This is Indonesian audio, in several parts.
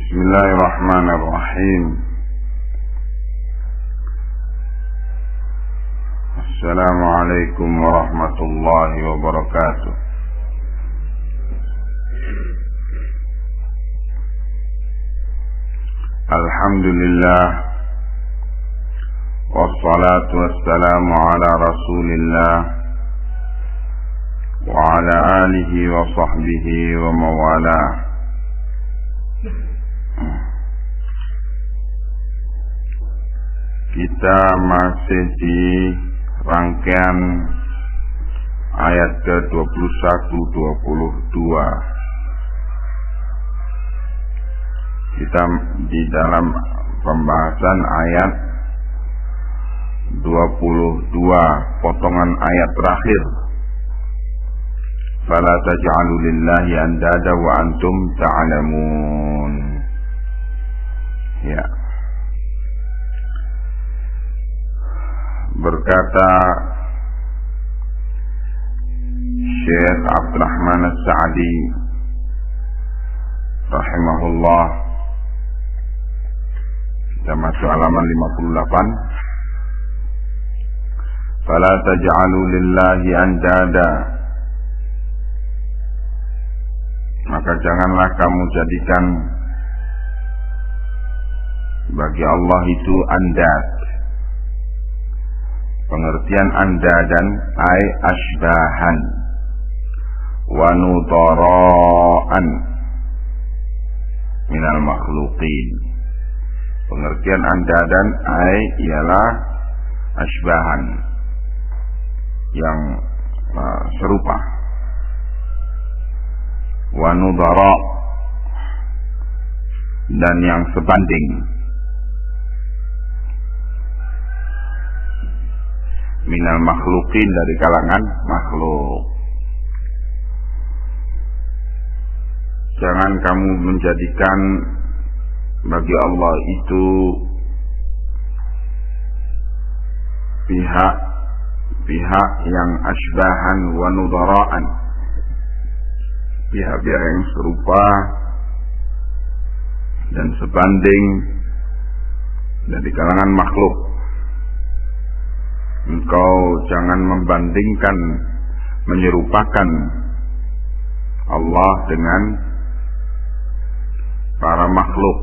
Bismillahirrahmanirrahim. Assalamualaikum warahmatullahi wabarakatuh. Alhamdulillah, wassalatu wassalamu ala rasulillah wa ala alihi wa sahbihi wa mawalah. Kita masih di rangkaian ayat ke-21-22. Kita di dalam pembahasan ayat 22, potongan ayat terakhir. Fala taj'alu lillahi andada wa antum ta'lamun. Ya. Berkata Syekh Abdurrahman As-Sa'di rahimahullah, kita masuk halaman 58. Fala taj'alu lillahi andada, maka janganlah kamu jadikan bagi Allah itu andad. Pengertian andadan ay asbahan wa nudaraan minal makhluqin. Pengertian andadan ay ialah asbahan, yang serupa, wa nudara, dan yang sebanding, minal makhluqin, dari kalangan makhluk. Jangan kamu menjadikan bagi Allah itu pihak yang asbahan wa nudaraan, pihak-pihak yang serupa dan sebanding dari kalangan makhluk. Engkau jangan membandingkan, menyerupakan Allah dengan para makhluk,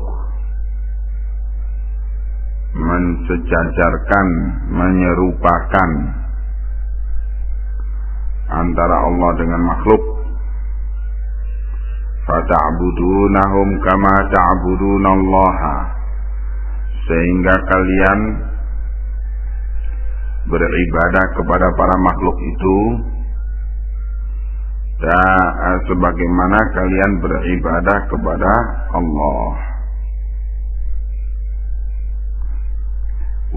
mensejajarkan, menyerupakan antara Allah dengan makhluk. Fata'budunahum kama ta'budunallaha, sehingga kalian beribadah kepada para makhluk itu sebagaimana kalian beribadah kepada Allah.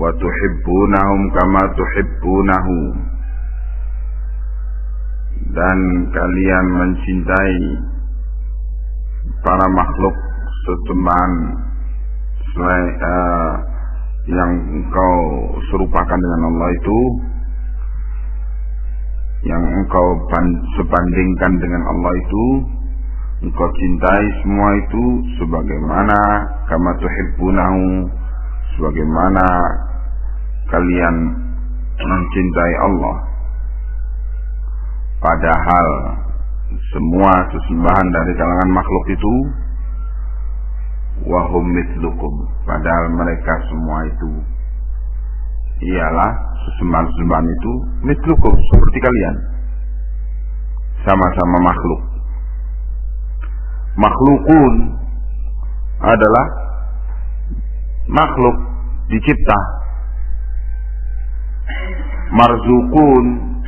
Wa tuhibbunahum kama tuhibbunahu, dan kalian mencintai para makhluk sesembahan yang engkau serupakan dengan Allah itu, yang engkau sebandingkan dengan Allah itu, engkau cintai semua itu sebagaimana kama tuhibbunahu, sebagaimana kalian mencintai Allah. Padahal semua sesembahan dari kalangan makhluk itu wahum mithlukum, padahal mereka semua itu ialah sesembahan itu mithlukum, seperti kalian, sama-sama makhluk. Makhlukun adalah makhluk dicipta. Marzukun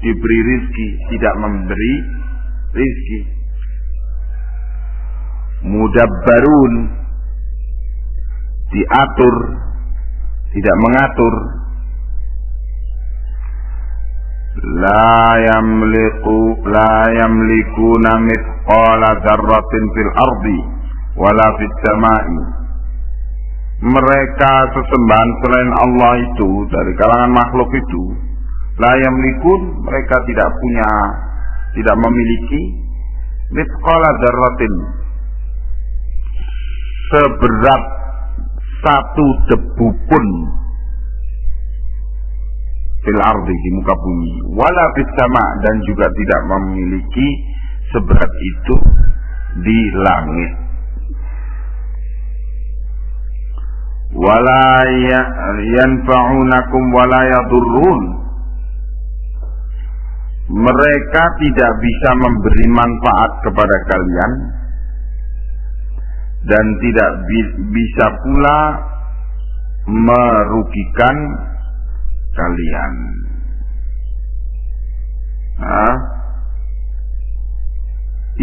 diberi rizki, tidak memberi rizki. Mudabbarun diatur, tidak mengatur. La yamlikuna mithqala dzarratin fil ardi wala fis samai. Mereka sesembahan selain Allah itu, dari kalangan makhluk itu, la yamlikun, mereka tidak memiliki mithqala dzarratin, seberat satu debu pun fil ardi, di muka bumi, wala fis sama, dan juga tidak memiliki seberat itu di langit. Wala yanfa'unakum wala yadurrun, mereka tidak bisa memberi manfaat kepada kalian dan tidak bisa pula merugikan kalian.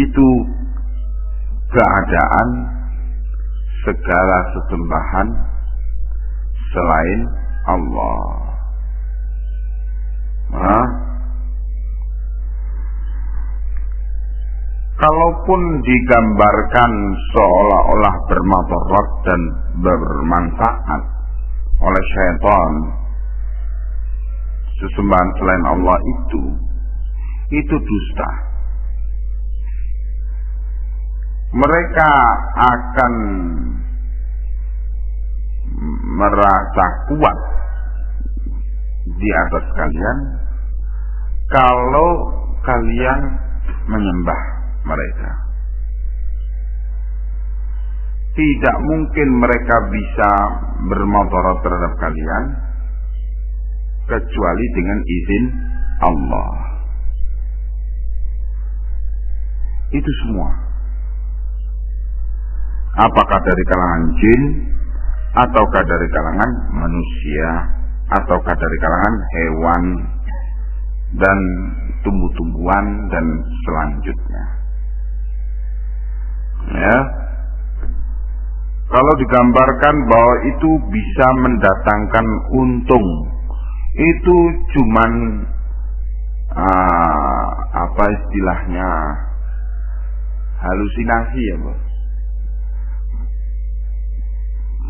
Itu keadaan segala sesembahan selain Allah. Kalaupun digambarkan seolah-olah bermadarat dan bermanfaat oleh syaitan, sesembahan selain Allah itu dusta. Mereka akan merasa kuat di atas kalian kalau kalian menyembah mereka. Tidak mungkin mereka bisa bermadarat terhadap kalian kecuali dengan izin Allah. Itu semua, apakah dari kalangan jin, ataukah dari kalangan manusia, ataukah dari kalangan hewan dan tumbuh-tumbuhan dan selanjutnya. Ya, kalau digambarkan bahwa itu bisa mendatangkan untung, itu cuman apa istilahnya, halusinasi ya, Bos.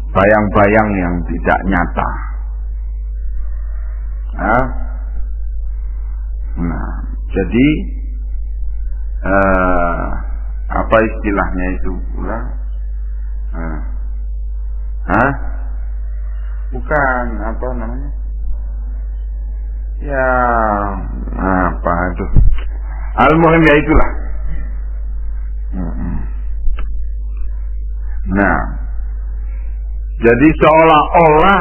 Bayang-bayang yang tidak nyata. Nah, jadi apa istilahnya itu pula? Bukan, apa namanya? Ya, apa itu? Al-muhim ya itulah. Nah, jadi seolah-olah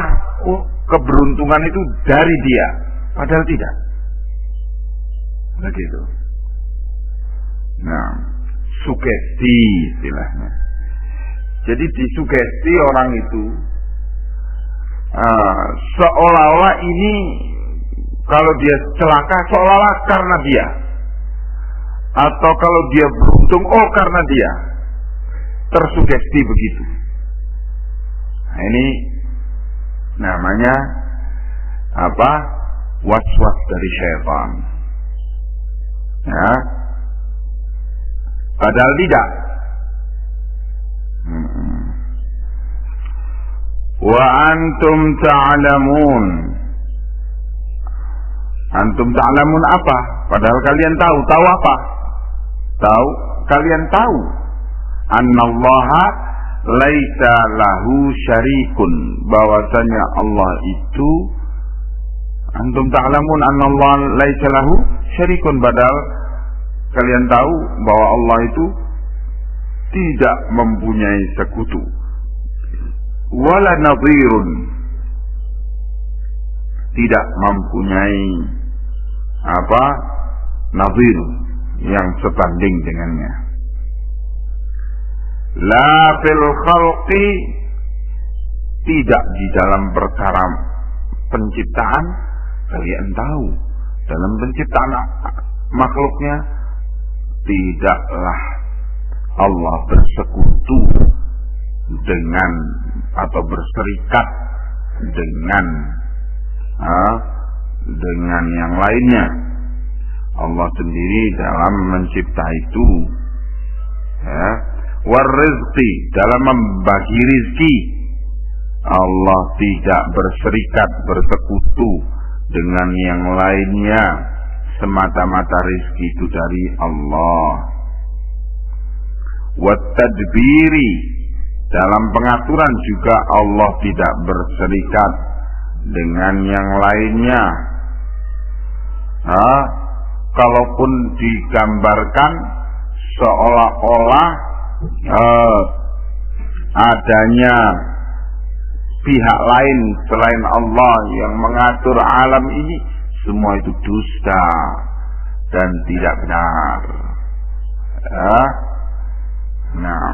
keberuntungan itu dari dia, padahal tidak. Begitu. Nah, sugesti istilahnya. Jadi disugesti orang itu seolah-olah ini kalau dia celaka seolah-olah karena dia, atau kalau dia beruntung karena dia, tersugesti begitu. Nah, ini namanya apa? Was-was dari syaitan. Ya. Padahal tidak. Wa antum ta'lamun. Antum ta'lamun apa? Padahal kalian tahu. Tahu apa? Tahu, kalian tahu. Annallaha laisa lahu syarikun, bahwasanya Allah itu, antum ta'lamun annallaha laisa lahu syarikun, padahal kalian tahu bahwa Allah itu tidak mempunyai sekutu. Wala nadhirun, tidak mempunyai apa? Nadhir, yang sebanding dengannya. La fil khalqi, tidak di dalam perkara penciptaan, kalian tahu dalam penciptaan makhluknya tidaklah Allah bersekutu dengan atau berserikat dengan yang lainnya. Allah sendiri dalam mencipta itu, ya. Warizqi, dalam membagi rizki, Allah tidak berserikat, bersekutu dengan yang lainnya, semata-mata rizki itu dari Allah. Wattadbiri, Dalam pengaturan juga Allah tidak berserikat dengan yang lainnya. Kalaupun digambarkan seolah-olah adanya pihak lain selain Allah yang mengatur alam ini, semua itu dusta dan tidak benar. Nah,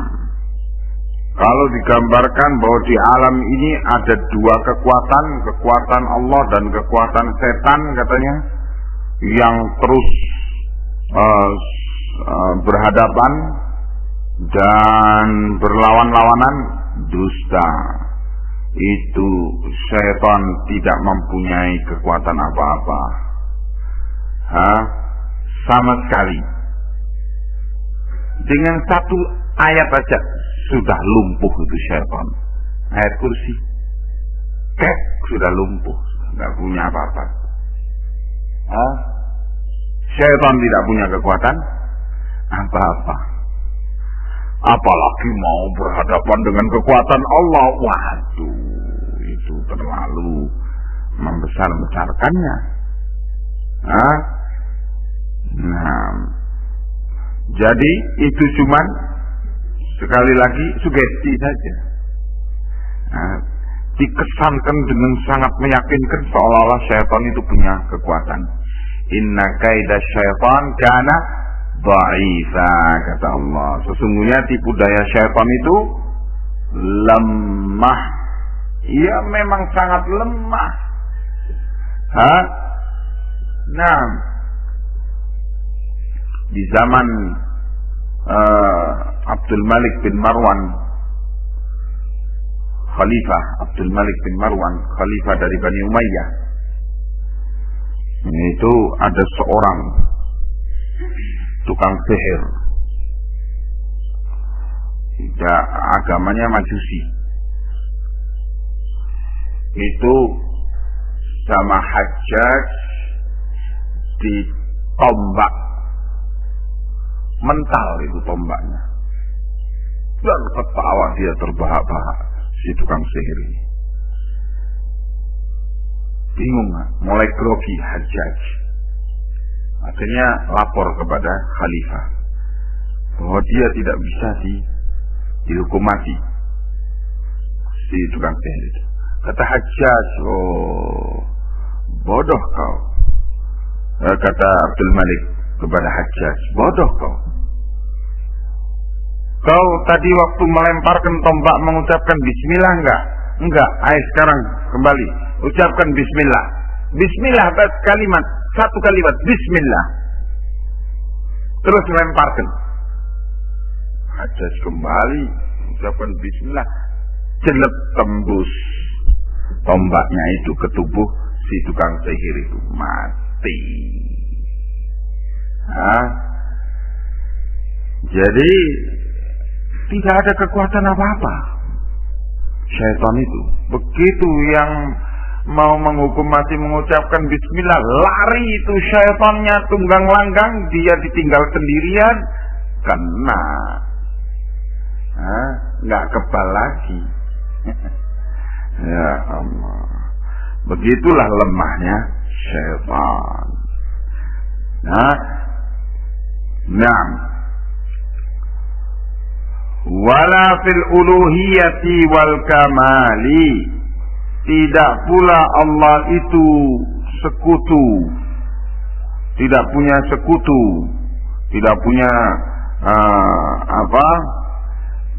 kalau digambarkan bahwa di alam ini ada dua kekuatan, kekuatan Allah dan kekuatan setan katanya, yang terus berhadapan dan berlawan-lawanan, dusta. Itu setan tidak mempunyai kekuatan apa-apa, sama sekali. Dengan satu ayat saja sudah lumpuh itu setan. Ayat kursi, sudah lumpuh, nggak punya apa-apa. Setan tidak punya kekuatan apa-apa. Apalagi mau berhadapan dengan kekuatan Allah. Waduh, itu terlalu membesar-besarkannya. Nah, jadi itu cuman sekali lagi sugesti saja. Dikesankan dengan sangat meyakinkan seolah-olah syaitan itu punya kekuatan. Inna kaida syaitan kana dha'ifa, kata Allah. Sesungguhnya tipu daya syaitan itu lemah. Ia memang sangat lemah. Nah, di zaman Abdul Malik bin Marwan, Khalifah Abdul Malik bin Marwan, Khalifah dari Bani Umayyah, itu ada seorang tukang sihir. Agamanya Majusi. Itu sama Hajjaj ditombak mental, itu tombaknya, dan ketawa dia terbahak-bahak si tukang sihir ini. Bingung, mulai grogi Hajjaj. Akhirnya lapor kepada Khalifah bahwa dia tidak bisa dihukum mati, si tukang sihir itu. Kata Hajjaj, bodoh kau. Kata Abdul Malik kepada Hajjaj, bodoh kau. Kau tadi waktu melemparkan tombak mengucapkan bismillah enggak? Enggak. Ayo sekarang kembali, ucapkan bismillah. Bismillah, kalimat, satu kalimat, bismillah. Terus lemparkan. Hajjaj kembali ucapkan bismillah. Jelek, tembus tombaknya itu ke tubuh si tukang sihir itu, mati. Jadi tidak ada kekuatan apa-apa syaitan itu. Begitu yang mau menghukum mati mengucapkan bismillah, lari itu syaitannya tunggang langgang, dia ditinggal sendirian, kena. Nggak kebal lagi. Ya Allah, begitulah lemahnya syaitan. Nah, wala fil uluhiyati wal kamali, tidak pula Allah itu sekutu, tidak punya sekutu, tidak punya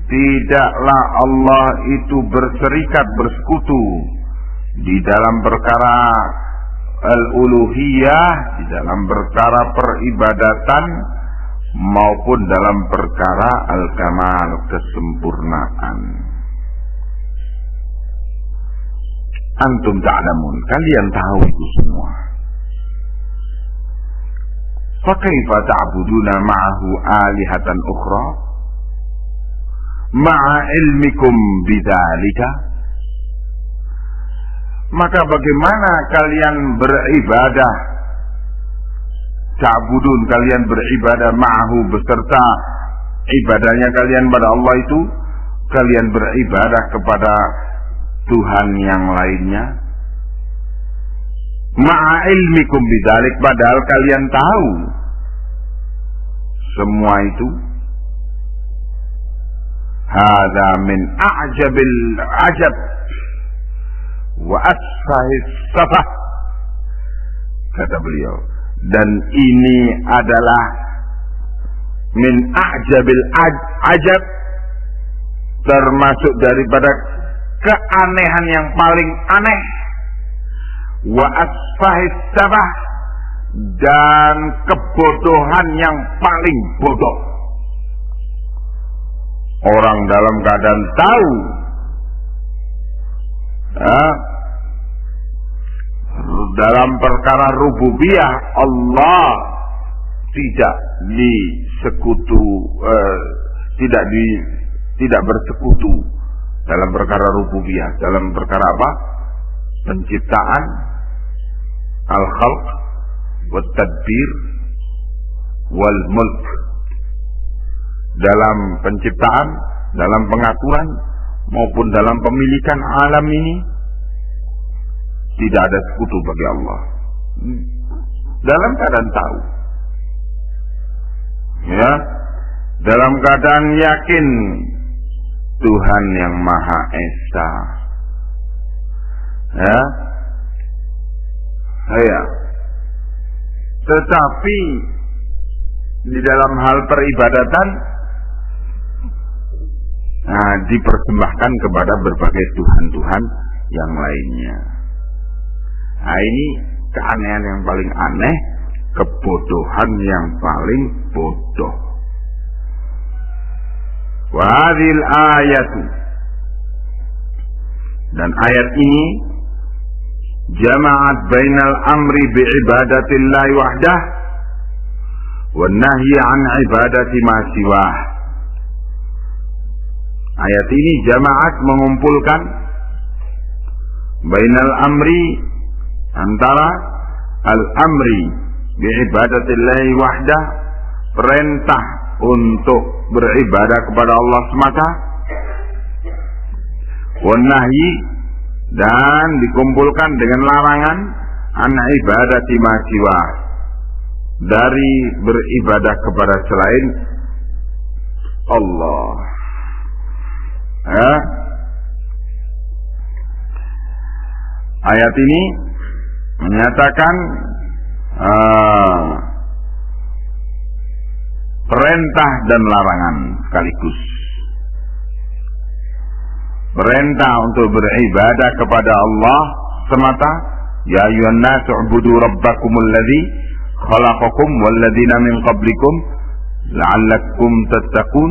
tidaklah Allah itu berserikat, bersekutu di dalam perkara al-uluhiyah, di dalam perkara peribadatan, maupun dalam perkara al-kamal, kesempurnaan. Antum ta'lamun, kalian tahu itu semua. Fakaifa ta'buduna ma'ahu alihatan ukhra ma'a ilmikum bidzalika? Maka bagaimana kalian beribadah, ta'budun, kalian beribadah ma'ahu, beserta ibadahnya kalian pada Allah itu, kalian beribadah kepada Tuhan yang lainnya? Ma'a ilmikum bidzalik, padahal kalian tahu semua itu. Hadza min a'jabil ajab wa asfahis safah, kata beliau, dan ini adalah min a'jabil ajab, termasuk daripada keanehan yang paling aneh, wa asfahis safah, dan kebodohan yang paling bodoh. Orang dalam keadaan tahu dalam perkara rububiyah Allah tidak tidak bersekutu dalam perkara rububiyah. Dalam perkara apa? Penciptaan, al-khalq, wat tadbir, wal mulk. Dalam penciptaan, dalam pengaturan, maupun dalam pemilikan alam ini tidak ada sekutu bagi Allah. Dalam keadaan tahu, ya, dalam keadaan yakin Tuhan yang Maha Esa, ya. Tetapi di dalam hal peribadatan dipersembahkan kepada berbagai Tuhan-Tuhan yang lainnya. Nah, ini keanehan yang paling aneh, kebodohan yang paling bodoh. Wadil ayatu, dan ayat ini jama'at bainal amri bi'ibadatillahi wahdah wan nahyi an ibadati ma siwah. Ayat ini jamaat mengumpulkan bainal amri, antara al-amri bi'ibadatillahi wahdah, perintah untuk beribadah kepada Allah semata, wan nahyi, dan dikumpulkan dengan larangan an ibadati ma siwa, dari beribadah kepada selain Allah. Ayat ini menyatakan perintah dan larangan sekaligus. Perintah untuk beribadah kepada Allah semata, ya ayyuhan nasu ubudu rabbakumul ladzi khalaqakum wal ladzina min qablikum la'allakum tattaqun,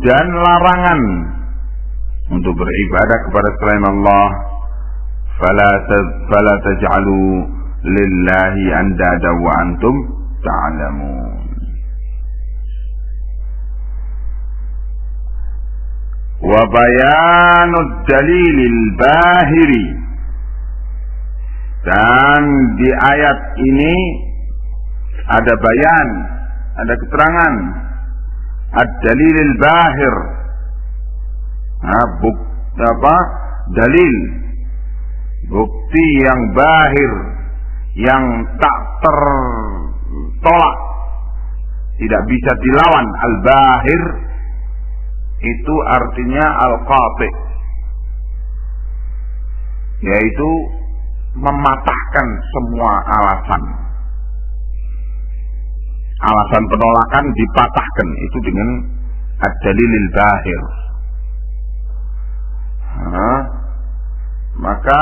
dan larangan untuk beribadah kepada selain Allah, fala taj'alu lillahi andada wa antum ta'lamun. Wa bayanud dalilil bahiri, dan di ayat ini ada bayan, ada keterangan ad-dalilil bahir, dalil, bukti yang bahir, yang tak tertolak, tidak bisa dilawan. Al-bahir itu artinya al-qati', yaitu mematahkan semua alasan. Alasan penolakan dipatahkan, itu dengan ad-dalilil bahir. Maka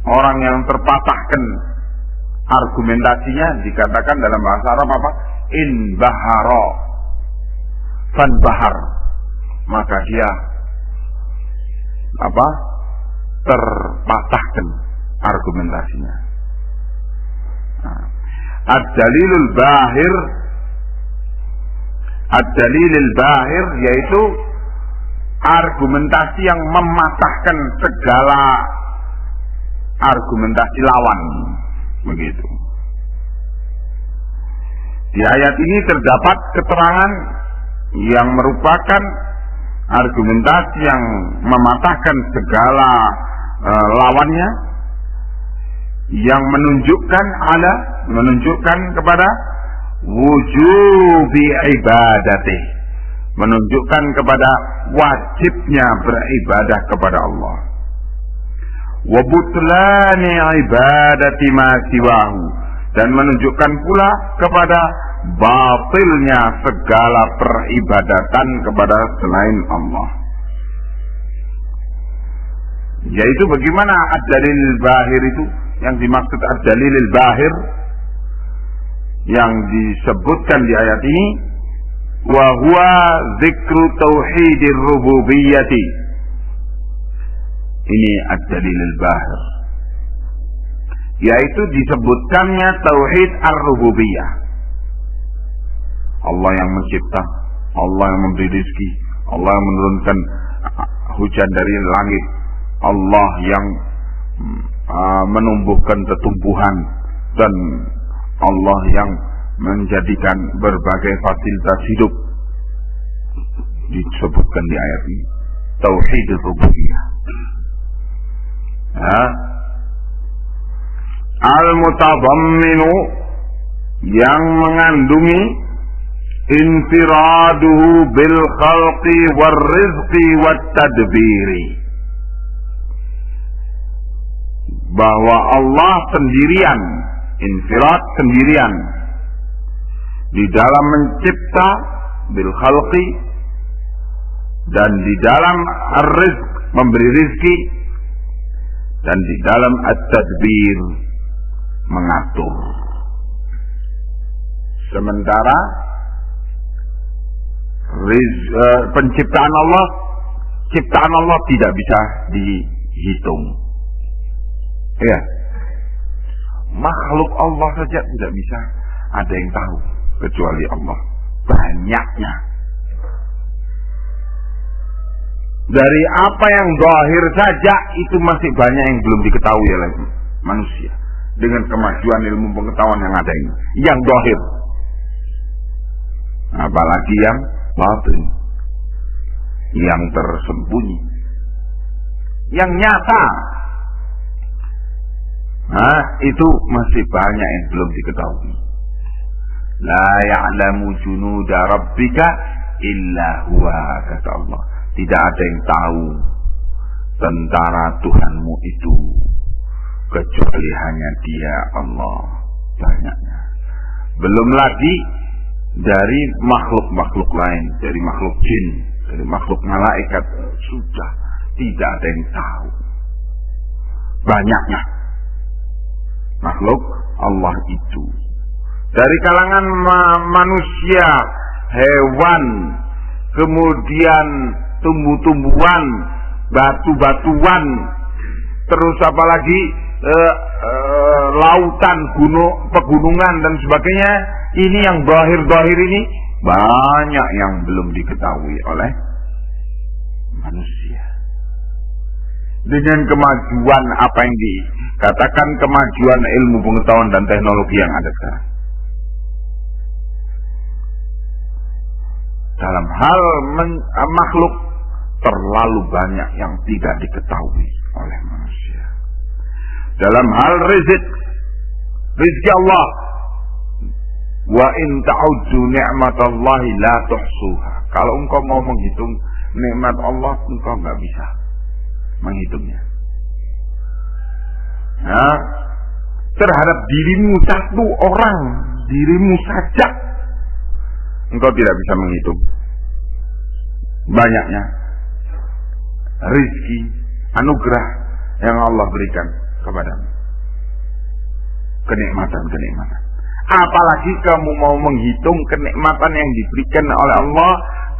orang yang terpatahkan argumentasinya dikatakan dalam bahasa Arab apa? In baharo fan bahar, maka dia terpatahkan argumentasinya. Ad-dalilul bahir yaitu argumentasi yang mematahkan segala argumentasi lawan, begitu. Di ayat ini terdapat keterangan yang merupakan argumentasi yang mematahkan segala lawannya, yang menunjukkan kepada wujubi ibadati, menunjukkan kepada wajibnya beribadah kepada Allah. Wa butlani ibadati ma siwahu, dan menunjukkan pula kepada batilnya segala peribadatan kepada selain Allah. Yaitu bagaimana ad-dalil bahir itu, yang dimaksud ad-dalil bahir yang disebutkan di ayat ini, wa huwa dzikru tauhidir rububiyyati. Ini ad-dalil bahir, yaitu disebutkannya tauhid ar-rububiyah. Allah yang mencipta, Allah yang memberi rezeki, Allah yang menurunkan hujan dari langit, Allah yang menumbuhkan tumbuhan, dan Allah yang menjadikan berbagai fasilitas hidup. Disebutkan di ayat ini tauhid rububiyah. Al-mutadamminu, yang mengandungi infiraduhu bil khalqi war rizqi wat tadbiri, bahwa Allah sendirian, infirad sendirian di dalam mencipta, bil khalqi, dan di dalam ar-rizq, memberi rizki, dan di dalam at-tadbir, mengatur. Sementara penciptaan Allah, ciptaan Allah tidak bisa dihitung. Ya, makhluk Allah saja tidak bisa ada yang tahu kecuali Allah. Banyaknya. Dari apa yang zahir saja itu masih banyak yang belum diketahui oleh manusia. Dengan kemajuan ilmu pengetahuan yang ada ini, yang zahir, apalagi yang batin, yang tersembunyi, yang nyata. Itu masih banyak yang belum diketahui. La ya'lamu junuda rabbika illa huwa, kata Allah. Tidak ada yang tahu tentara Tuhanmu itu kecuali hanya Dia, Allah. Banyaknya. Belum lagi dari makhluk-makhluk lain, dari makhluk jin, dari makhluk malaikat, sudah tidak ada yang tahu. Banyaknya makhluk Allah itu. Dari kalangan manusia, hewan, kemudian tumbuh-tumbuhan, batu-batuan, terus apalagi lautan, pegunungan dan sebagainya. Ini yang zahir-zahir ini banyak yang belum diketahui oleh manusia. Dengan kemajuan apa yang dikatakan kemajuan ilmu pengetahuan dan teknologi yang ada sekarang, dalam hal makhluk terlalu banyak yang tidak diketahui oleh manusia. Dalam hal rezeki Allah, wa in ta'uddu ni'matallahi la tuhsuha. Kalau engkau mau menghitung nikmat Allah, engkau nggak bisa menghitungnya. Terhadap dirimu satu orang, dirimu saja, engkau tidak bisa menghitung banyaknya rezeki, anugerah yang Allah berikan kepadamu, kenikmatan-kenikmatan. Apalagi kamu mau menghitung kenikmatan yang diberikan oleh Allah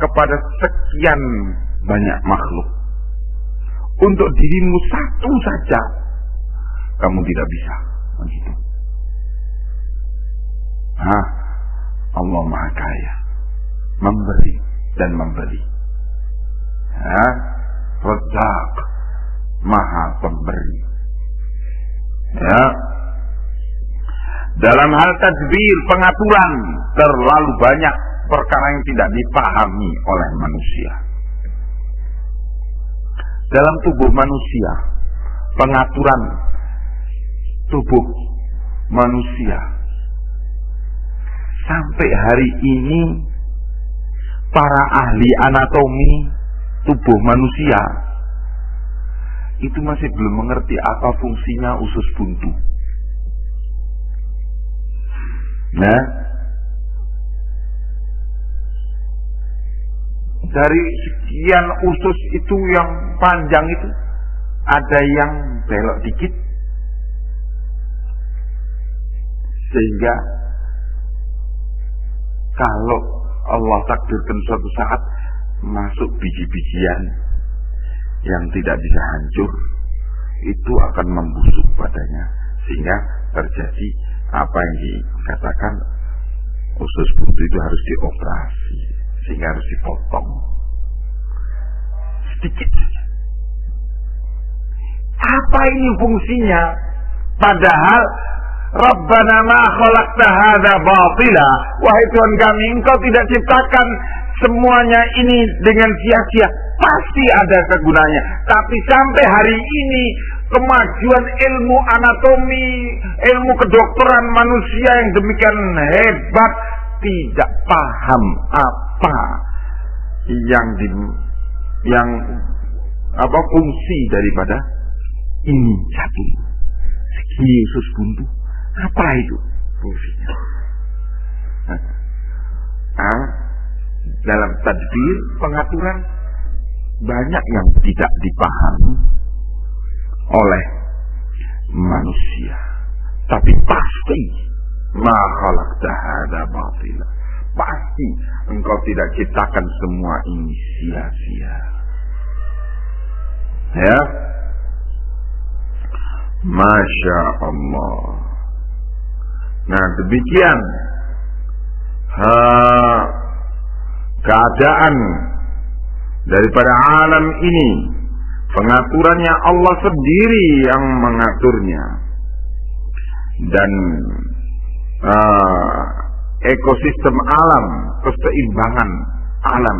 kepada sekian banyak makhluk. Untuk dirimu satu saja kamu tidak bisa menghitung. Allah Maha Kaya, memberi dan memberi. Razzaq, Maha Pemberi. Dalam hal tadbir, pengaturan, terlalu banyak perkara yang tidak dipahami oleh manusia. dalam tubuh manusia, pengaturan tubuh manusia. Sampai hari ini para ahli anatomi tubuh manusia itu masih belum mengerti apa fungsinya usus buntu. Nah, dari sekian usus itu yang panjang itu ada yang belok dikit, sehingga kalau Allah takdirkan suatu saat masuk biji-bijian yang tidak bisa hancur, itu akan membusuk padanya, sehingga terjadi apa yang dikatakan usus buntu itu harus dioperasi, sehingga harus dipotong sedikit saja. Apa ini fungsinya? Padahal Rabbana ma khalaqta hadza batila, wahai Tuhan kami, Engkau tidak ciptakan semuanya ini dengan sia-sia. Pasti ada kegunaannya. Tapi sampai hari ini kemajuan ilmu anatomi, ilmu kedokteran manusia yang demikian hebat tidak paham apa yang fungsi daripada ini satu segi usus buntu. Apa itu fungsinya? Dalam tadbir, pengaturan, banyak yang tidak dipahami oleh manusia. Tapi pasti ma khalaqta hadza batila, pasti Engkau tidak ciptakan semua ini sia-sia. Ya, Masya Allah. Nah, demikian keadaan daripada alam ini. Pengaturannya Allah sendiri yang mengaturnya. Dan ekosistem alam, keseimbangan alam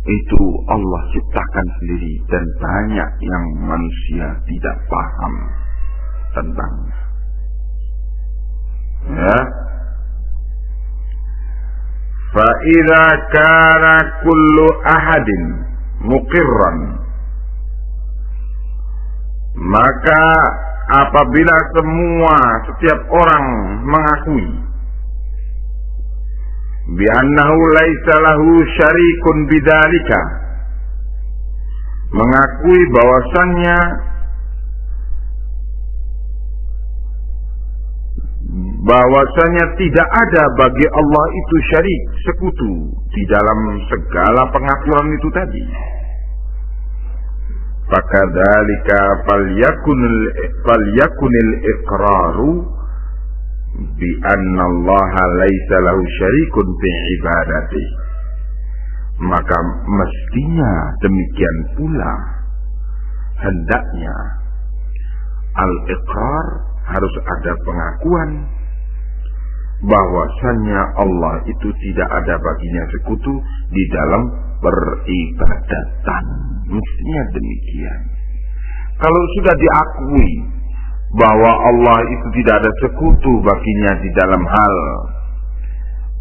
itu Allah ciptakan sendiri, dan banyak yang manusia tidak paham tentangnya. Ya. Fa idza kana kullu ahadin muqirran, maka apabila setiap orang mengakui bi annahu laisa lahu syarikun bidzalika, mengakui bahwasanya tidak ada bagi Allah itu syarik, sekutu di dalam segala pengaturan itu tadi. Fakadzalika falyakunil iqraru bi anna Allah laisa lahu syarikun fi ibadati. Maka mestinya demikian pula hendaknya al-iqrar, harus ada pengakuan bahwasannya Allah itu tidak ada baginya sekutu di dalam peribadatan. Mestinya demikian. Kalau sudah diakui bahwa Allah itu tidak ada sekutu baginya di dalam hal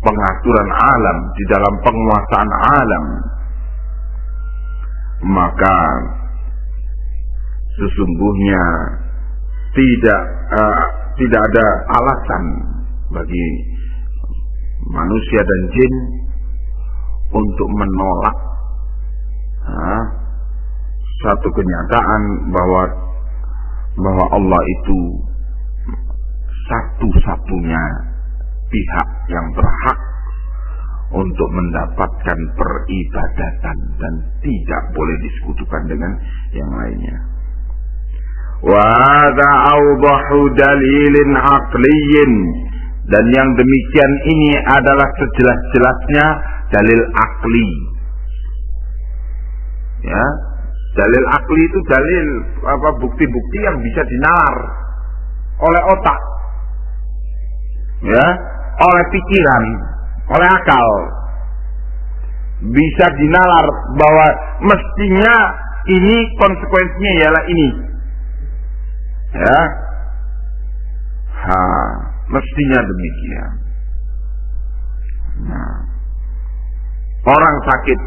pengaturan alam, di dalam penguasaan alam, maka sesungguhnya tidak ada alasan bagi manusia dan jin untuk menolak satu kenyataan bahwa Allah itu satu-satunya pihak yang berhak untuk mendapatkan peribadatan dan tidak boleh disekutukan dengan yang lainnya. Wa hadza awdahu dalilin aqliyyin, dan yang demikian ini adalah sejelas-jelasnya dalil akli. Ya, dalil akli itu dalil bukti-bukti yang bisa dinalar oleh otak, ya, oleh pikiran, oleh akal. Bisa dinalar bahwa mestinya ini konsekuensinya ialah ini. Ya. Mestinya demikian. Nah, orang sakit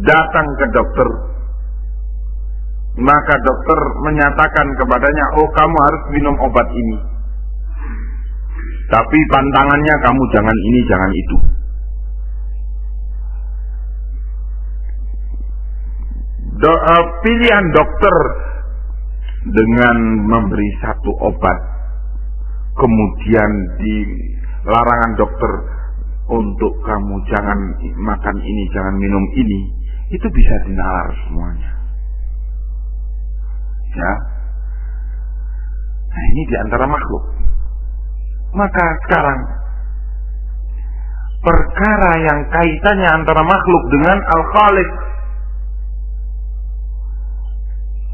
datang ke dokter, maka dokter menyatakan kepadanya, oh kamu harus minum obat ini, tapi pantangannya kamu jangan ini, jangan itu. Pilihan dokter dengan memberi satu obat, kemudian di larangan dokter untuk kamu jangan makan ini, jangan minum ini, itu bisa dinalar semuanya. Ya, nah ini diantara makhluk. Maka sekarang perkara yang kaitannya antara makhluk dengan Al-Khaliq,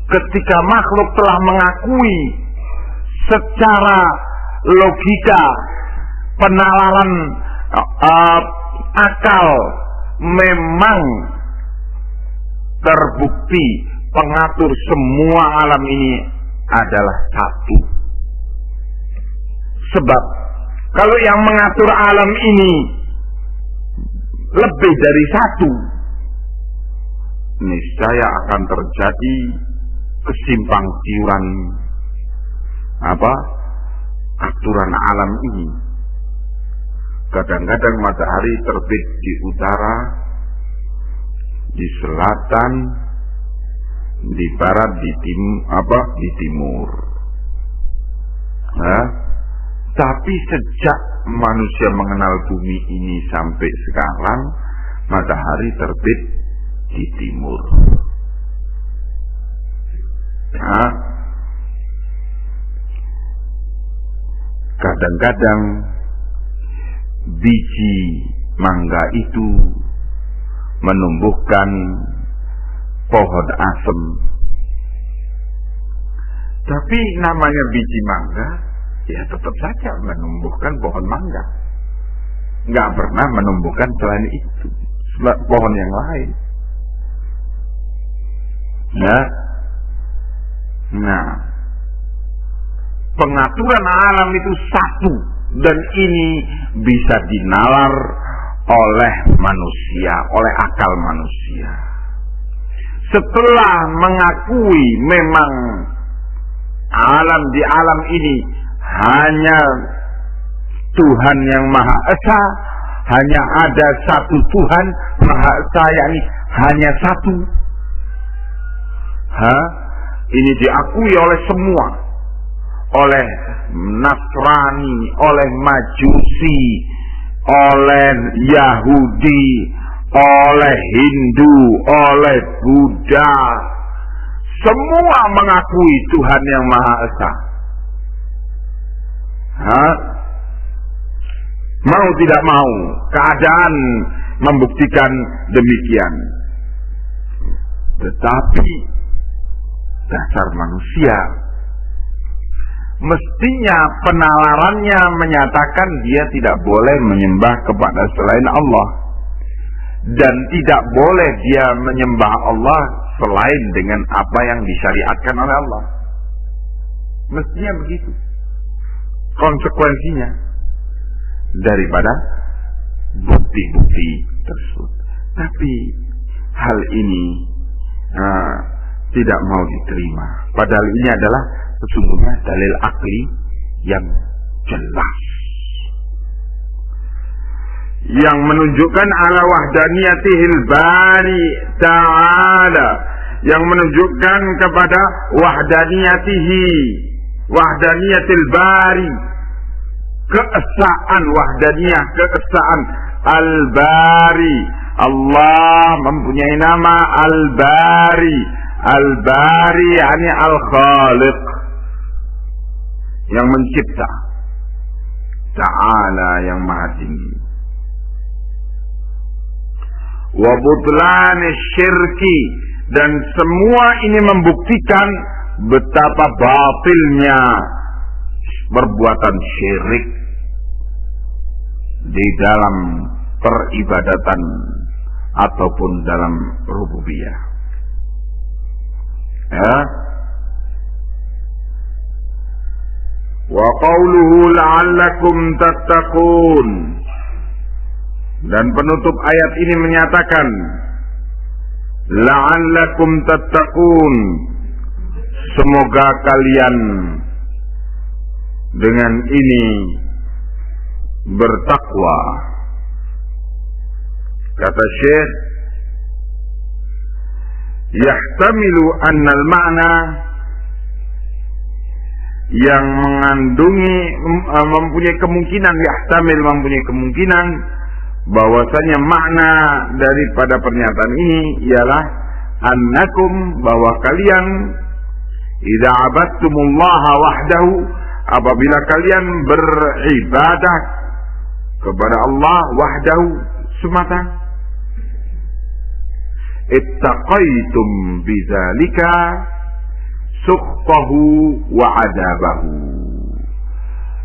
ketika makhluk telah mengakui secara logika, penalaran akal, memang terbukti pengatur semua alam ini adalah satu. Sebab kalau yang mengatur alam ini lebih dari satu, niscaya akan terjadi kesimpangsiuran aturan alam ini. Kadang-kadang matahari terbit di utara, di selatan, di barat, di timur. Tapi sejak manusia mengenal bumi ini sampai sekarang, matahari terbit di timur. Kadang-kadang biji mangga itu menumbuhkan pohon asem. Tapi namanya biji mangga, ya tetap saja menumbuhkan pohon mangga. Nggak pernah menumbuhkan selain itu, pohon yang lain. Ya. Nah, pengaturan alam itu satu, dan ini bisa dinalar oleh manusia, oleh akal manusia. Setelah mengakui memang di alam ini hanya Tuhan yang Maha Esa, hanya ada satu Tuhan Maha Esa, yakni hanya satu. Ini diakui oleh semua, oleh Nasrani, oleh Majusi, oleh Yahudi, oleh Hindu, oleh Buddha. Semua mengakui Tuhan yang Maha Esa. Mau tidak mau, keadaan membuktikan demikian. Tetapi dasar manusia, mestinya penalarannya menyatakan dia tidak boleh menyembah kepada selain Allah, dan tidak boleh dia menyembah Allah selain dengan apa yang disyariatkan oleh Allah. Mestinya begitu konsekuensinya daripada bukti-bukti tersebut. Tapi hal ini tidak mau diterima, padahal ini adalah sesungguhnya dalil akli yang jelas yang menunjukkan ala wahdaniyatihil bari ta'ala, yang menunjukkan kepada wahdaniyatil bari, keesaan wahdaniyah, keesaan al-bari. Allah mempunyai nama al-bari. Al-bari yakni al-khaliq, yang mencipta, ta'ala yang maha tinggi. Wa butlan syirki, dan semua ini membuktikan betapa batilnya perbuatan syirik di dalam peribadatan ataupun dalam rububiyah. Ya. Wa qawluhu la'allakum tattaqun. Dan penutup ayat ini menyatakan la'allakum tattaqun, semoga kalian dengan ini bertakwa. Kata Syekh, yahtamilu annal ma'na, yang mengandungi mempunyai kemungkinan, mempunyai kemungkinan bahwasanya makna daripada pernyataan ini ialah annakum, bahwa kalian idza abadtumullaha wahdahu, apabila kalian beribadah kepada Allah wahdahu semata, ittaqaitum bidzalika sukhtahu wa adabahu.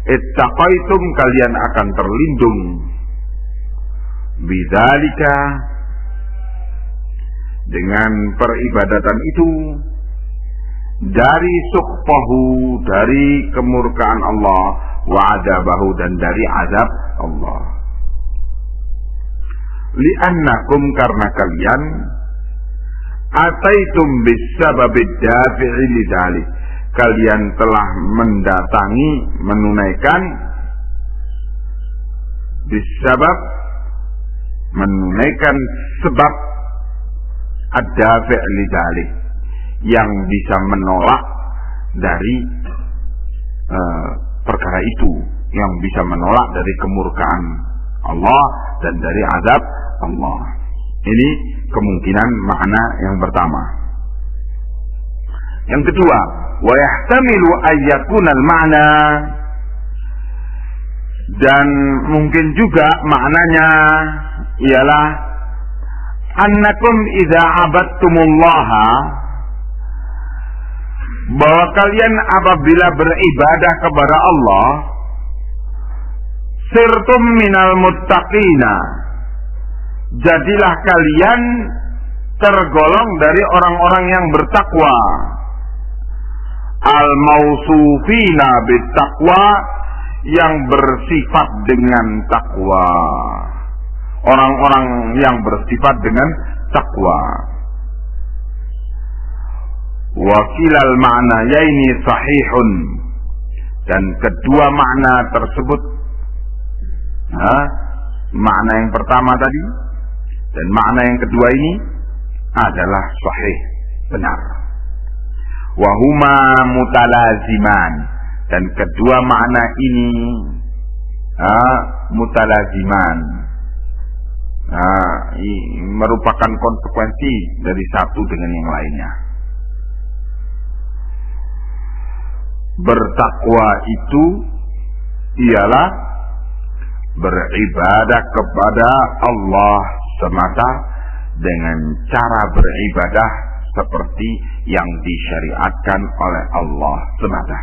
Ittaqaitum, kalian akan terlindung, bidzalika, dengan peribadatan itu, dari sukhtahu, dari kemurkaan Allah, wa adabahu, dan dari azab Allah. Li'annakum, karena kalian ataitum bisababid dafi'i lidzalik, kalian telah mendatangi, menunaikan bisabab, menunaikan sebab ad-dafi' lidzalik, yang bisa menolak dari perkara itu, yang bisa menolak dari kemurkaan Allah dan dari azab Allah. Ini kemungkinan makna yang pertama. Yang kedua, wa yahtamilu ayyakunal ma'na, dan mungkin juga maknanya ialah annakum idza abadtumullaha, bahwa kalian apabila beribadah kepada Allah, sirtum minal muttaqina, jadilah kalian tergolong dari orang-orang yang bertakwa, al-mausufina bittaqwa, yang bersifat dengan takwa, orang-orang yang bersifat dengan takwa. Wakilal ma'nayaini sahihun, dan kedua makna tersebut, makna yang pertama tadi dan makna yang kedua ini adalah sahih, benar. Wahuma mutalaziman, dan kedua makna ini mutalaziman, merupakan konsekuensi dari satu dengan yang lainnya. Bertakwa itu ialah beribadah kepada Allah semata dengan cara beribadah seperti yang disyariatkan oleh Allah semata.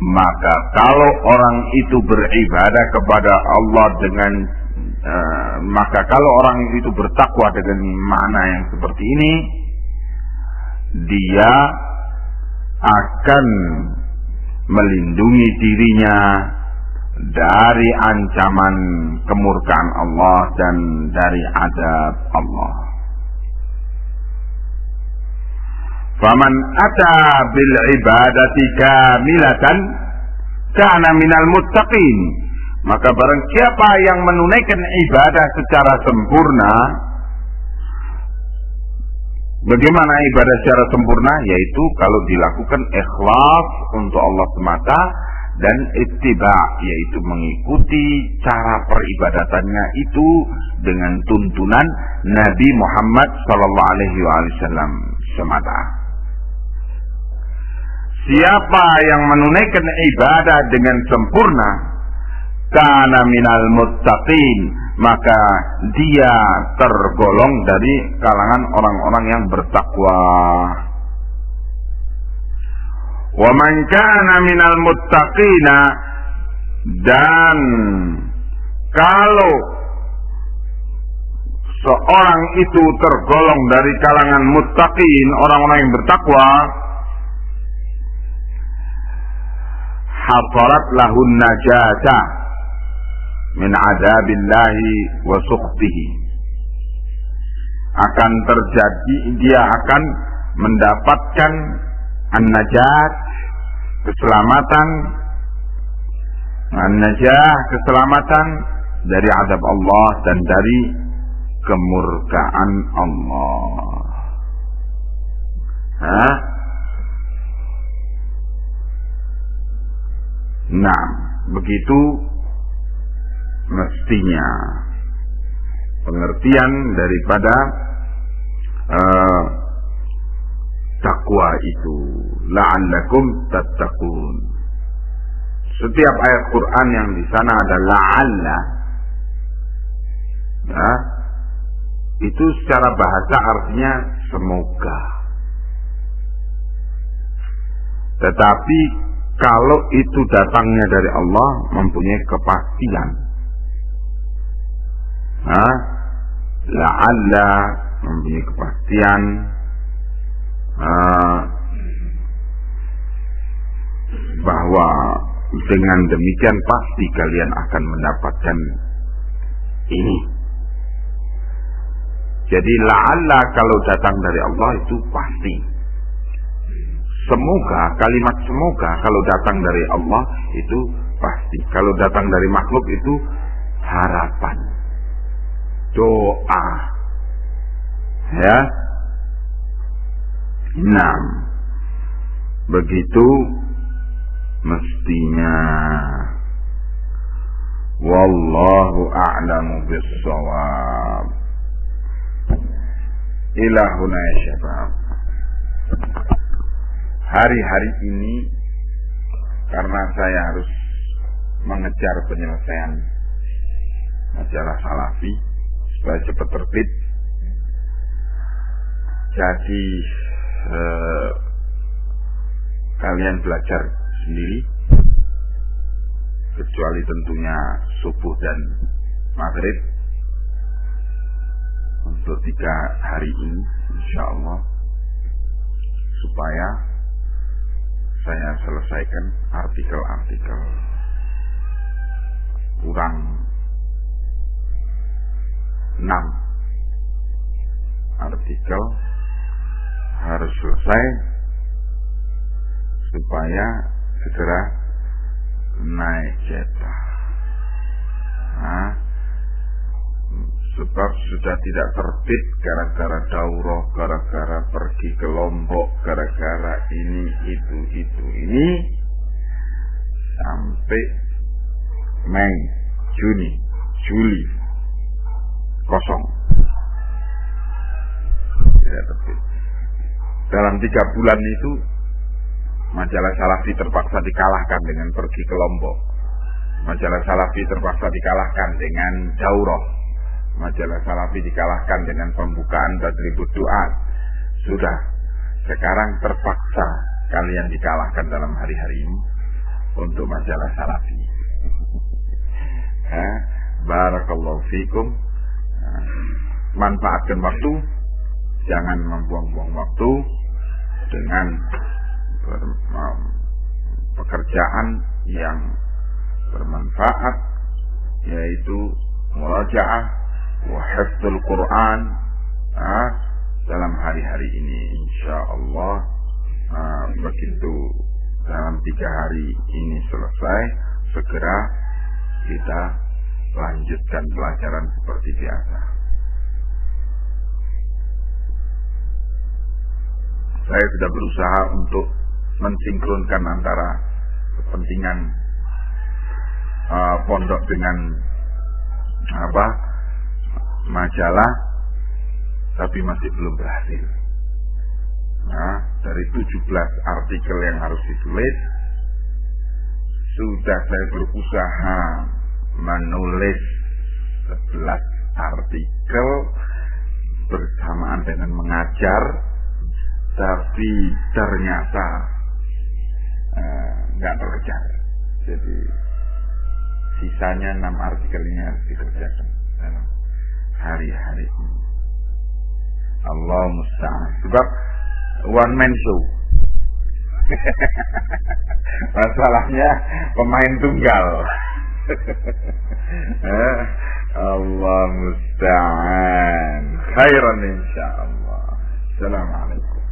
Maka kalau orang itu beribadah kepada Allah dengan maka kalau orang itu bertakwa dengan makna yang seperti ini, dia akan melindungi dirinya dari ancaman kemurkaan Allah dan dari azab Allah. Faman ata bil ibadati kamilatan kana minal muttaqin, maka barang siapa yang menunaikan ibadah secara sempurna. Bagaimana ibadah secara sempurna? Yaitu kalau dilakukan ikhlas untuk Allah semata, dan ittiba, yaitu mengikuti cara peribadatannya itu dengan tuntunan Nabi Muhammad SAW semata. Siapa yang menunaikan ibadah dengan sempurna, kana minal muttaqin, maka dia tergolong dari kalangan orang-orang yang bertakwa. Wa man kana minal muttaqina, dan kalau seorang itu tergolong dari kalangan muttaqin, orang-orang yang bertakwa, hadarat lahun najata min azabillahi wa sukhtihi, akan terjadi, dia akan mendapatkan an-najat, keselamatan, an-najah, keselamatan dari azab Allah dan dari kemurkaan Allah. Nah, begitu mestinya pengertian daripada takwa itu, la'allakum tattaqun. Setiap ayat Quran yang di sana ada la'alla, ya, itu secara bahasa artinya semoga. Tetapi kalau itu datangnya dari Allah, mempunyai kepastian. La'alla mempunyai kepastian, bahwa dengan demikian pasti kalian akan mendapatkan ini. Jadi la'alla kalau datang dari Allah itu pasti. Semoga, kalimat semoga kalau datang dari Allah itu pasti. Kalau datang dari makhluk itu harapan, doa. Ya. Nah, begitu mestinya. Wallahu a'lamu bis-shawab. Ilahuna syafa'at. Hari-hari ini karena saya harus mengejar penyelesaian majalah Salafi supaya cepat terbit, jadi kalian belajar sendiri, kecuali tentunya subuh dan maghrib untuk 3 hari ini, insya Allah, supaya saya selesaikan artikel-artikel. Kurang 6 artikel harus selesai supaya segera naik cetak. Sebab sudah tidak terbit gara-gara daurah, gara-gara pergi ke Lombok, gara-gara ini, ini, sampai Mei, Juni, Juli, kosong. Tidak terbit. Dalam 3 bulan itu, majalah Salafi terpaksa dikalahkan dengan pergi ke Lombok. Majalah Salafi terpaksa dikalahkan dengan daurah. Majalah Salafi dikalahkan dengan pembukaan Tadribud Du'a. Sudah, sekarang terpaksa kalian dikalahkan dalam hari-hari ini untuk majalah Salafi. Barakallahu fikum. Manfaatkan waktu, jangan membuang-buang waktu dengan pekerjaan yang bermanfaat, yaitu murajaah wa hifdzul Quran dalam hari-hari ini, insya Allah. Begitu dalam 3 hari ini selesai, segera kita lanjutkan pelajaran seperti biasa. Saya sudah berusaha untuk mensinkronkan antara kepentingan pondok dengan majalah, tapi masih belum berhasil. Dari 17 artikel yang harus ditulis, sudah saya berusaha menulis 11 artikel bersamaan dengan mengajar, tapi ternyata nggak terkejar. Jadi sisanya 6 artikel ini harus dikerjakan dalam hari-hari ini. Allah musta'an. Sebab one man show. Masalahnya pemain tunggal. Allah musta'an. Khairan insyaallah. Assalamualaikum.